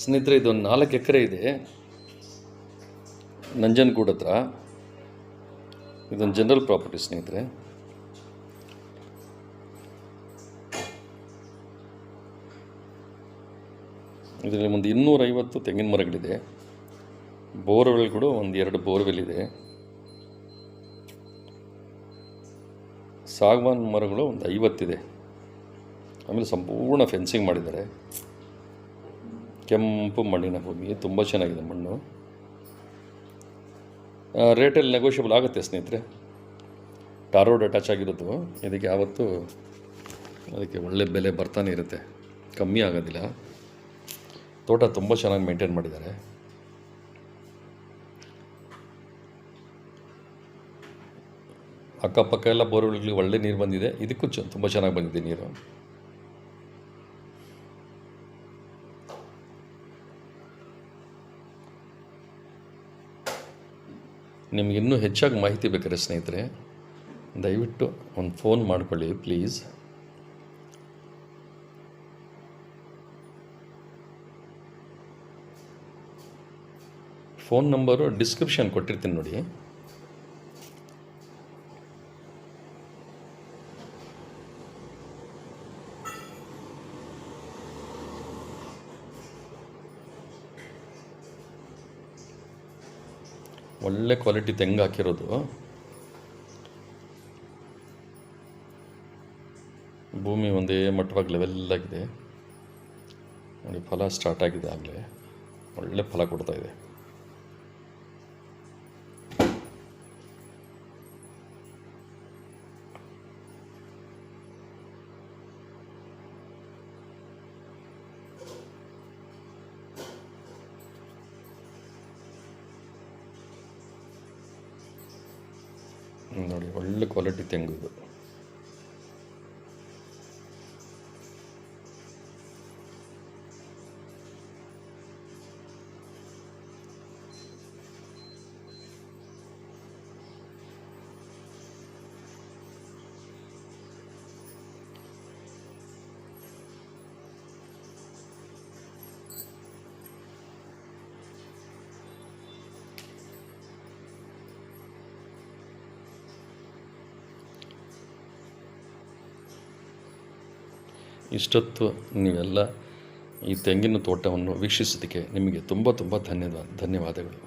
ಸ್ನೇಹಿತರೆ ಇದೊಂದು 4 ಎಕರೆ ಇದೆ ನಂಜನಗೂಡು ಹತ್ರ. ಇದೊಂದು ಜನರಲ್ ಪ್ರಾಪರ್ಟಿ ಸ್ನೇಹಿತರೆ. ಇದರಲ್ಲಿ ಒಂದು 250 ತೆಂಗಿನ ಮರಗಳಿದೆ. ಬೋರ್ವೆಲ್ಗಳು ಒಂದು 2 ಬೋರ್ವೆಲ್ ಇದೆ. ಸಾಗವಾನ್ ಮರಗಳು ಒಂದು 50 ಇದೆ. ಆಮೇಲೆ ಸಂಪೂರ್ಣ ಫೆನ್ಸಿಂಗ್ ಮಾಡಿದ್ದಾರೆ. ಕೆಂಪು ಮಣ್ಣಿನ ಭೂಮಿ, ತುಂಬ ಚೆನ್ನಾಗಿದೆ ಮಣ್ಣು. ರೇಟಲ್ಲಿ ನೆಗೋಷಿಯಬಲ್ ಆಗುತ್ತೆ ಸ್ನೇಹಿತರೆ. ಟಾರ್ ರೋಡ್ ಅಟ್ಯಾಚ್ ಆಗಿರೋದು, ಇದಕ್ಕೆ ಯಾವತ್ತೂ ಅದಕ್ಕೆ ಒಳ್ಳೆ ಬೆಲೆ ಬರ್ತಾನೆ ಇರುತ್ತೆ, ಕಮ್ಮಿ ಆಗೋದಿಲ್ಲ. ತೋಟ ತುಂಬ ಚೆನ್ನಾಗಿ ಮೇಂಟೈನ್ ಮಾಡಿದ್ದಾರೆ. ಅಕ್ಕಪಕ್ಕ ಎಲ್ಲ ಬೋರ್ವೆಲ್ಗಳಿಗೆ ಒಳ್ಳೆ ನೀರು ಬಂದಿದೆ. ಇದಕ್ಕೂ ತುಂಬ ಚೆನ್ನಾಗಿ ಬಂದಿದೆ ನೀರು. ನಿಮ್ಗೆ ಇನ್ನೂ ಹೆಚ್ಚಾಗಿ ಮಾಹಿತಿ ಬೇಕಾದ್ರೆ ಸ್ನೇಹಿತರೆ ದಯವಿಟ್ಟು ಒಂದು ಫೋನ್ ಮಾಡಿಕೊಳ್ಳಿ ಪ್ಲೀಸ್. ಫೋನ್ ನಂಬರು ಡಿಸ್ಕ್ರಿಪ್ಷನ್ ಕೊಟ್ಟಿರ್ತೀನಿ ನೋಡಿ. ಒಳ್ಳೆ ಕ್ವಾಲಿಟಿ ತೆಂಗು ಹಾಕಿರೋದು. ಭೂಮಿ ಒಂದೇ ಮಟ್ಟವಾಗಿ ಲೆವೆಲ್ಲಾಗಿದೆ ನೋಡಿ. ಫಲ ಸ್ಟಾರ್ಟ್ ಆಗಿದೆ, ಆಗಲೇ ಒಳ್ಳೆ ಫಲ ಕೊಡ್ತಾ ಇದೆ. ನೋಡಿ, ಒಳ್ಳೆ ಕ್ವಾಲಿಟಿ ತೆಂಗು ಇದು. ಇಷ್ಟೊತ್ತು ನೀವೆಲ್ಲ ಈ ತೆಂಗಿನ ತೋಟವನ್ನು ವೀಕ್ಷಿಸೋದಕ್ಕೆ ನಿಮಗೆ ತುಂಬ ಧನ್ಯವಾದಗಳು.